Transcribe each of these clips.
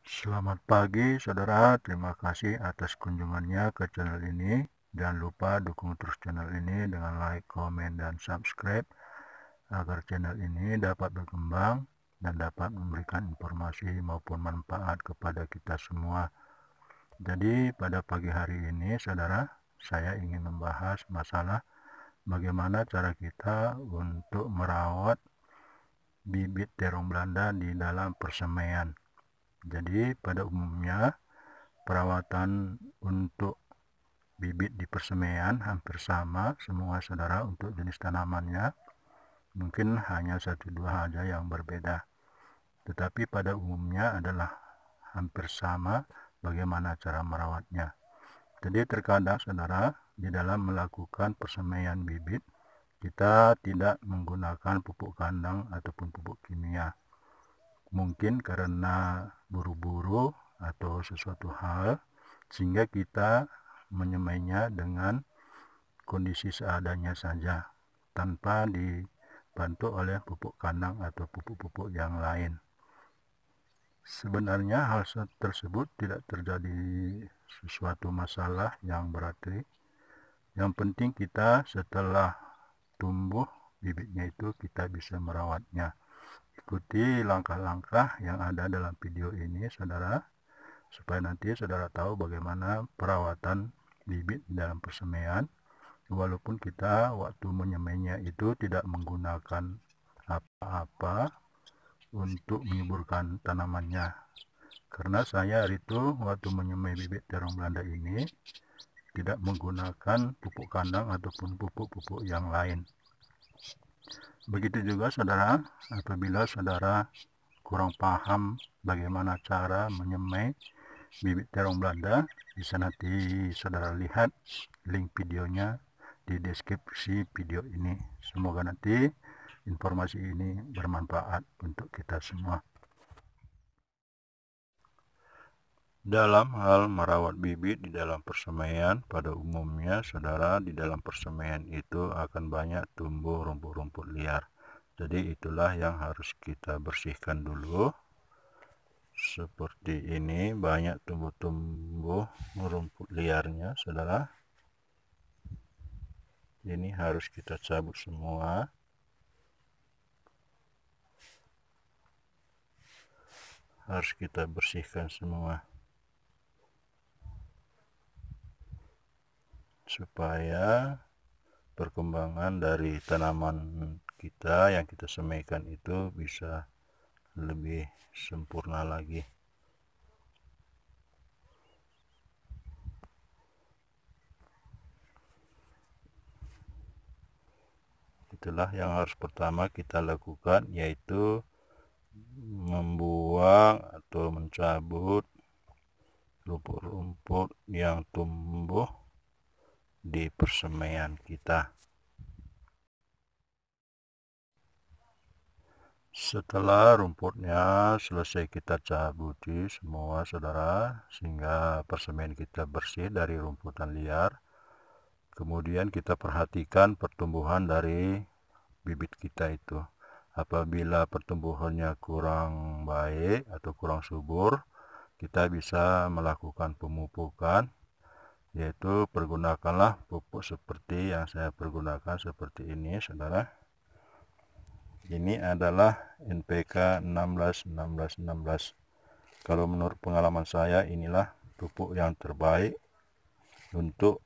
Selamat pagi saudara, terima kasih atas kunjungannya ke channel ini. Jangan lupa dukung terus channel ini dengan like, komen, dan subscribe agar channel ini dapat berkembang dan dapat memberikan informasi maupun manfaat kepada kita semua. Jadi pada pagi hari ini saudara, saya ingin membahas masalah bagaimana cara kita untuk merawat bibit terong Belanda di dalam persemaian. Jadi pada umumnya perawatan untuk bibit di persemaian hampir sama semua saudara untuk jenis tanamannya. Mungkin hanya 1-2 saja yang berbeda. Tetapi pada umumnya adalah hampir sama bagaimana cara merawatnya. Jadi terkadang saudara di dalam melakukan persemaian bibit kita tidak menggunakan pupuk kandang ataupun pupuk kimia. Mungkin karena buru-buru atau sesuatu hal sehingga kita menyemainya dengan kondisi seadanya saja tanpa dibantu oleh pupuk kandang atau pupuk-pupuk yang lain. Sebenarnya hal tersebut tidak terjadi sesuatu masalah yang berarti. Yang penting kita setelah tumbuh bibitnya itu kita bisa merawatnya. Ikuti langkah-langkah yang ada dalam video ini saudara, supaya nanti saudara tahu bagaimana perawatan bibit dalam persemaian, walaupun kita waktu menyemainya itu tidak menggunakan apa-apa untuk menyuburkan tanamannya. Karena saya hari itu waktu menyemai bibit terong Belanda ini tidak menggunakan pupuk kandang ataupun pupuk-pupuk yang lain. Begitu juga saudara, apabila saudara kurang paham bagaimana cara menyemai bibit terong Belanda, bisa nanti saudara lihat link videonya di deskripsi video ini. Semoga nanti informasi ini bermanfaat untuk kita semua. Dalam hal merawat bibit di dalam persemaian, pada umumnya saudara di dalam persemaian itu akan banyak tumbuh rumput-rumput liar. Jadi itulah yang harus kita bersihkan dulu. Seperti ini banyak tumbuh-tumbuh rumput liarnya saudara. Ini harus kita cabut semua. Harus kita bersihkan semua. Supaya perkembangan dari tanaman kita yang kita semaikan itu bisa lebih sempurna lagi. Itulah yang harus pertama kita lakukan, yaitu membuang atau mencabut rumput-rumput yang tumbuh di persemaian kita. Setelah rumputnya selesai kita cabuti semua saudara, sehingga persemaian kita bersih dari rumputan liar. Kemudian kita perhatikan pertumbuhan dari bibit kita itu. Apabila pertumbuhannya kurang baik atau kurang subur, kita bisa melakukan pemupukan, yaitu pergunakanlah pupuk seperti yang saya pergunakan seperti ini saudara. Ini adalah NPK 16-16-16. Kalau menurut pengalaman saya, inilah pupuk yang terbaik untuk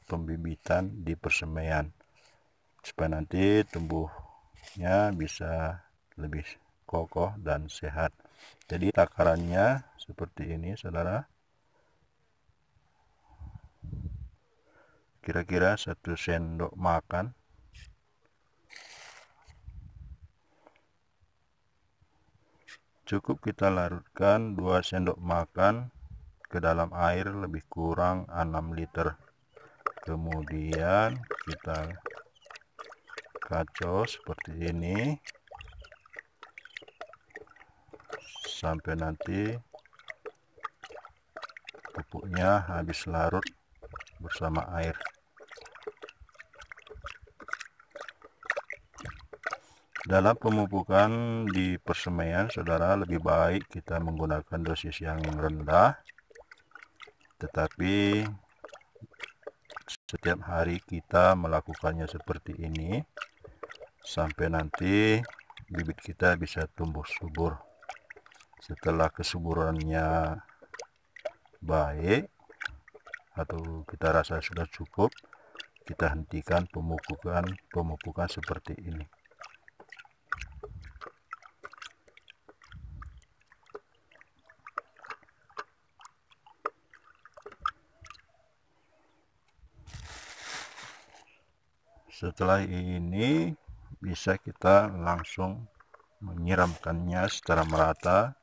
pembibitan di persemaian, supaya nanti tumbuhnya bisa lebih kokoh dan sehat. Jadi takarannya seperti ini saudara, kira-kira 1 sendok makan. Cukup kita larutkan 2 sendok makan ke dalam air lebih kurang 6 liter. Kemudian kita kacau seperti ini sampai nanti pupuknya habis larut bersama air. Dalam pemupukan di persemaian, saudara, lebih baik kita menggunakan dosis yang rendah, tetapi setiap hari kita melakukannya seperti ini sampai nanti bibit kita bisa tumbuh subur. Setelah kesuburannya baik atau kita rasa sudah cukup, kita hentikan pemupukan seperti ini. Setelah ini bisa kita langsung menyiramkannya secara merata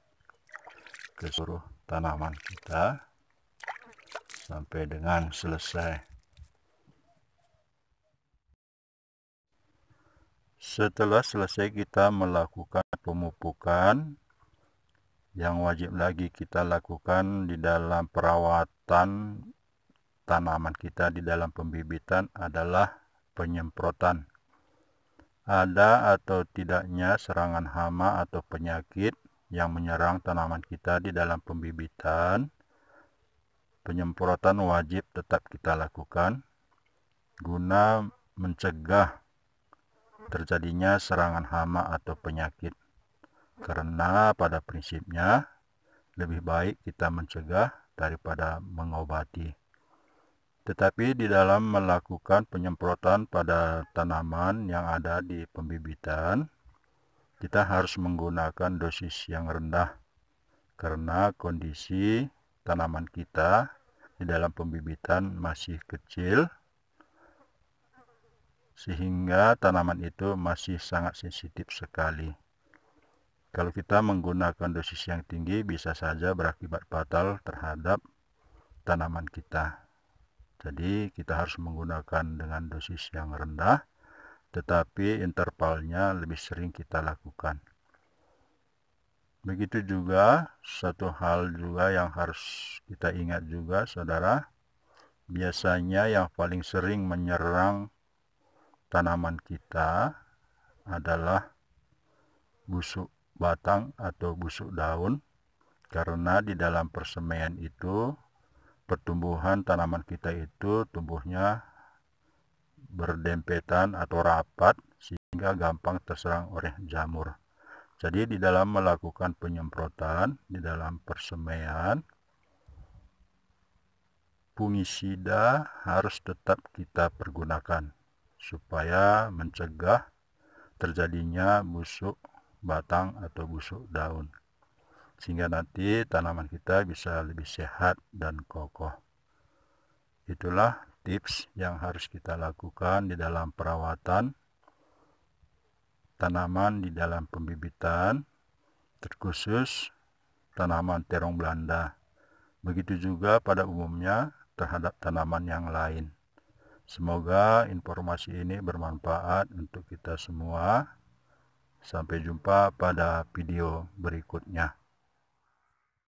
ke seluruh tanaman kita sampai dengan selesai. Setelah selesai kita melakukan pemupukan, yang wajib lagi kita lakukan di dalam perawatan tanaman kita di dalam pembibitan adalah penyemprotan. Ada atau tidaknya serangan hama atau penyakit yang menyerang tanaman kita di dalam pembibitan, penyemprotan wajib tetap kita lakukan guna mencegah terjadinya serangan hama atau penyakit. Karena pada prinsipnya lebih baik kita mencegah daripada mengobati. Tetapi di dalam melakukan penyemprotan pada tanaman yang ada di pembibitan, kita harus menggunakan dosis yang rendah karena kondisi tanaman kita di dalam pembibitan masih kecil, sehingga tanaman itu masih sangat sensitif sekali. Kalau kita menggunakan dosis yang tinggi bisa saja berakibat fatal terhadap tanaman kita. Jadi kita harus menggunakan dengan dosis yang rendah, tetapi intervalnya lebih sering kita lakukan. Begitu juga satu hal juga yang harus kita ingat juga, saudara, biasanya yang paling sering menyerang tanaman kita adalah busuk batang atau busuk daun, karena di dalam persemaian itu pertumbuhan tanaman kita itu tumbuhnya berdempetan atau rapat sehingga gampang terserang oleh jamur. Jadi di dalam melakukan penyemprotan di dalam persemaian, fungisida harus tetap kita pergunakan supaya mencegah terjadinya busuk batang atau busuk daun, sehingga nanti tanaman kita bisa lebih sehat dan kokoh. Itulah tips yang harus kita lakukan di dalam perawatan tanaman di dalam pembibitan, terkhusus tanaman terong Belanda. Begitu juga pada umumnya terhadap tanaman yang lain. Semoga informasi ini bermanfaat untuk kita semua. Sampai jumpa pada video berikutnya.